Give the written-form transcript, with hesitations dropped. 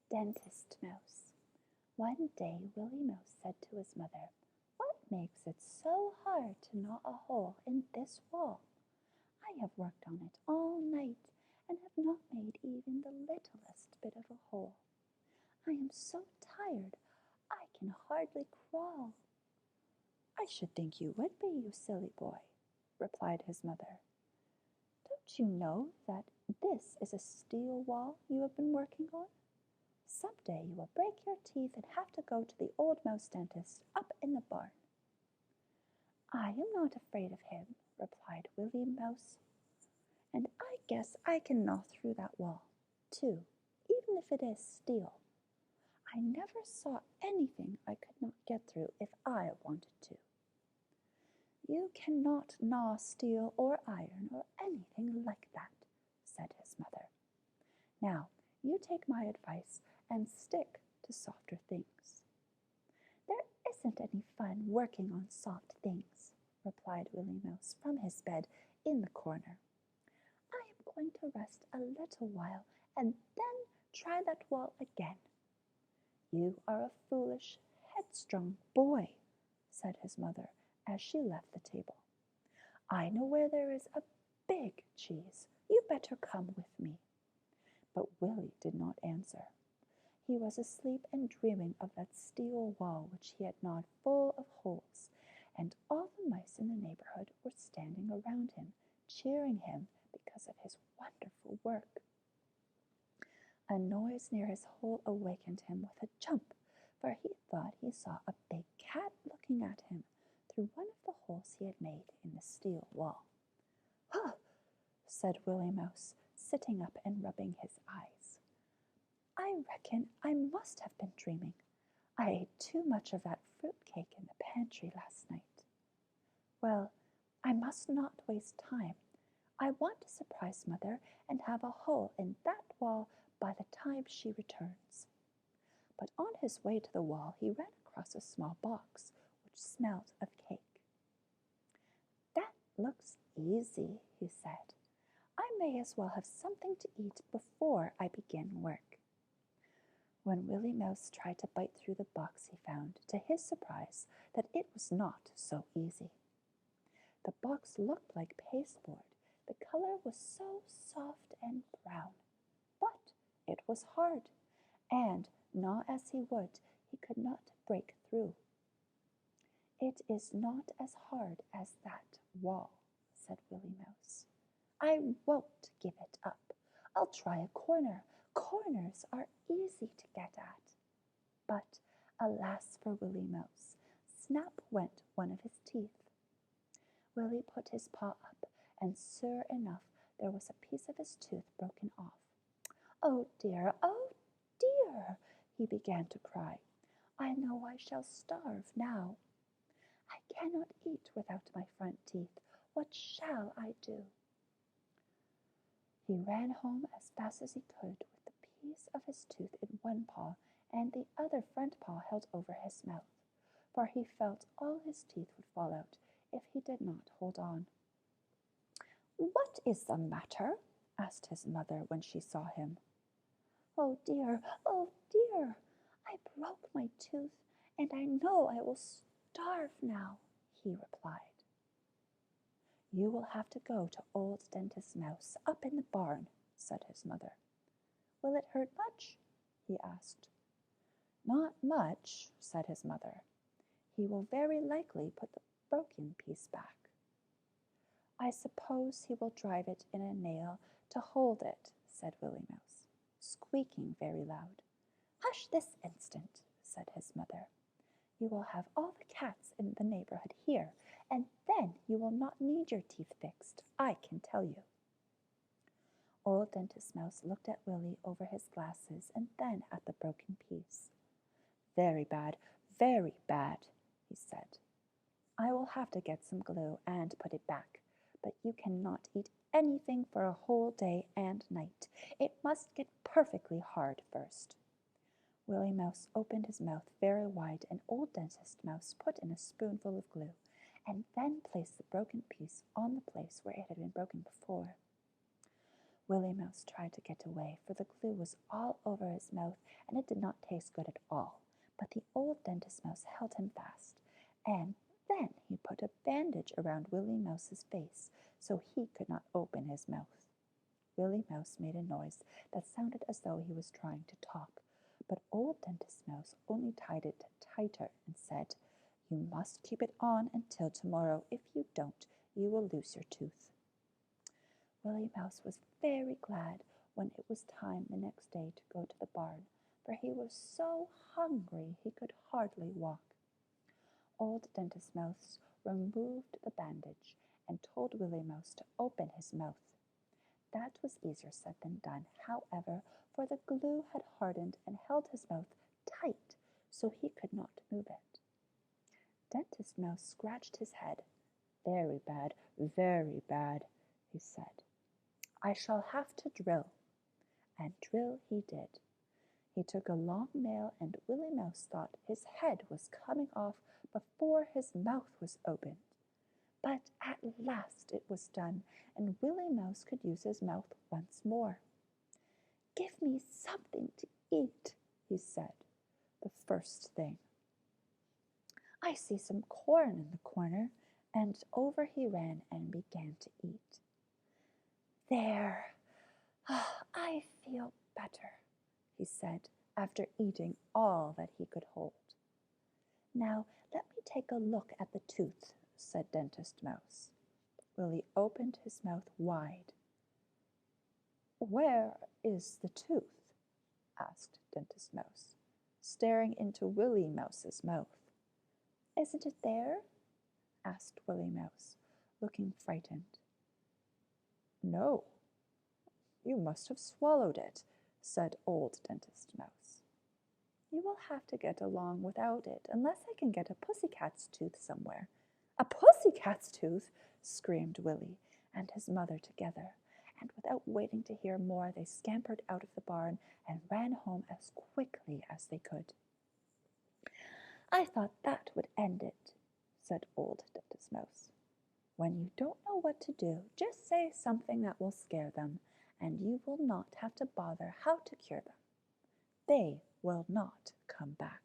Dentist Mouse. One day Willie Mouse said to his mother, "What makes it so hard to gnaw a hole in this wall? I have worked on it all night and have not made even the littlest bit of a hole. I am so tired I can hardly crawl." "I should think you would be, you silly boy," replied his mother. "Don't you know that this is a steel wall you have been working on? Some day you will break your teeth and have to go to the old mouse dentist up in the barn." "I am not afraid of him," replied Willie Mouse, "and I guess I can gnaw through that wall, too, even if it is steel. I never saw anything I could not get through if I wanted to." "You cannot gnaw steel or iron or anything like that," said his mother. "Now, you take my advice and stick to softer things." "There isn't any fun working on soft things," replied Willie Mouse from his bed in the corner. "I am going to rest a little while and then try that wall again." "You are a foolish, headstrong boy," said his mother as she left the table. "I know where there is a big cheese. You better come with me." But Willie did not answer. He was asleep and dreaming of that steel wall which he had gnawed full of holes, and all the mice in the neighborhood were standing around him, cheering him because of his wonderful work. A noise near his hole awakened him with a jump, for he thought he saw a big cat looking at him through one of the holes he had made in the steel wall. "Huh!" said Willie Mouse, sitting up and rubbing his eyes. "I reckon I must have been dreaming. I ate too much of that fruit cake in the pantry last night. Well, I must not waste time. I want to surprise Mother and have a hole in that wall by the time she returns." But on his way to the wall, he ran across a small box which smelled of cake. "That looks easy," he said. "I may as well have something to eat before I begin work." When Willie Mouse tried to bite through the box, he found, to his surprise, that it was not so easy. The box looked like pasteboard. The color was so soft and brown, but it was hard, and, gnaw as he would, he could not break through. "It is not as hard as that wall," said Willie Mouse. "I won't give it up. I'll try a corner. Corners are easy to get at." But, alas for Willie Mouse, snap went one of his teeth. Willie put his paw up, and sure enough, there was a piece of his tooth broken off. "Oh dear, oh dear!" he began to cry. "I know I shall starve now. I cannot eat without my front teeth. What shall I do?" He ran home as fast as he could with the piece of his tooth in one paw and the other front paw held over his mouth, for he felt all his teeth would fall out if he did not hold on. "What is the matter?" asked his mother when she saw him. Oh dear, I broke my tooth, and I know I will starve now," he replied. "You will have to go to old Dentist Mouse up in the barn," said his mother. "Will it hurt much?" he asked. "Not much," said his mother. "He will very likely put the broken piece back. I suppose he will drive it in a nail to hold it," said Willie Mouse, squeaking very loud. "Hush this instant," said his mother. "You will have all the cats in the neighborhood here, and then you will not need your teeth fixed, I can tell you." Old Dentist Mouse looked at Willie over his glasses and then at the broken piece. Very bad," he said. "I will have to get some glue and put it back, but you cannot eat anything for a whole day and night. It must get perfectly hard first." Willie Mouse opened his mouth very wide, and old Dentist Mouse put in a spoonful of glue, and then placed the broken piece on the place where it had been broken before. Willie Mouse tried to get away, for the glue was all over his mouth and it did not taste good at all. But the old dentist mouse held him fast, and then he put a bandage around Willie Mouse's face so he could not open his mouth. Willie Mouse made a noise that sounded as though he was trying to talk, but old dentist mouse only tied it tighter and said, "You must keep it on until tomorrow. If you don't, you will lose your tooth." Willie Mouse was very glad when it was time the next day to go to the barn, for he was so hungry he could hardly walk. Old dentist mouse removed the bandage and told Willie Mouse to open his mouth. That was easier said than done, however, for the glue had hardened and held his mouth tight, so he could not move it. Dentist mouse scratched his head. Very bad, he said. "I shall have to drill." And drill he did. He took a long nail, and Willie Mouse thought his head was coming off before his mouth was opened. But at last it was done, and Willie Mouse could use his mouth once more. "Give me something to eat," he said, the first thing. "I see some corn in the corner," and over he ran and began to eat. "There, I feel better," he said, after eating all that he could hold. "Now let me take a look at the tooth," said Dentist Mouse. Willie opened his mouth wide. "Where is the tooth?" asked Dentist Mouse, staring into Willie Mouse's mouth. "Isn't it there?" asked Willie Mouse, looking frightened. "No, you must have swallowed it," said old Dentist Mouse. "You will have to get along without it, unless I can get a pussycat's tooth somewhere." "A pussycat's tooth!" screamed Willie and his mother together, and without waiting to hear more, they scampered out of the barn and ran home as quickly as they could. "I thought that would end it," said old Dentist Mouse. "When you don't know what to do, just say something that will scare them, and you will not have to bother how to cure them. They will not come back."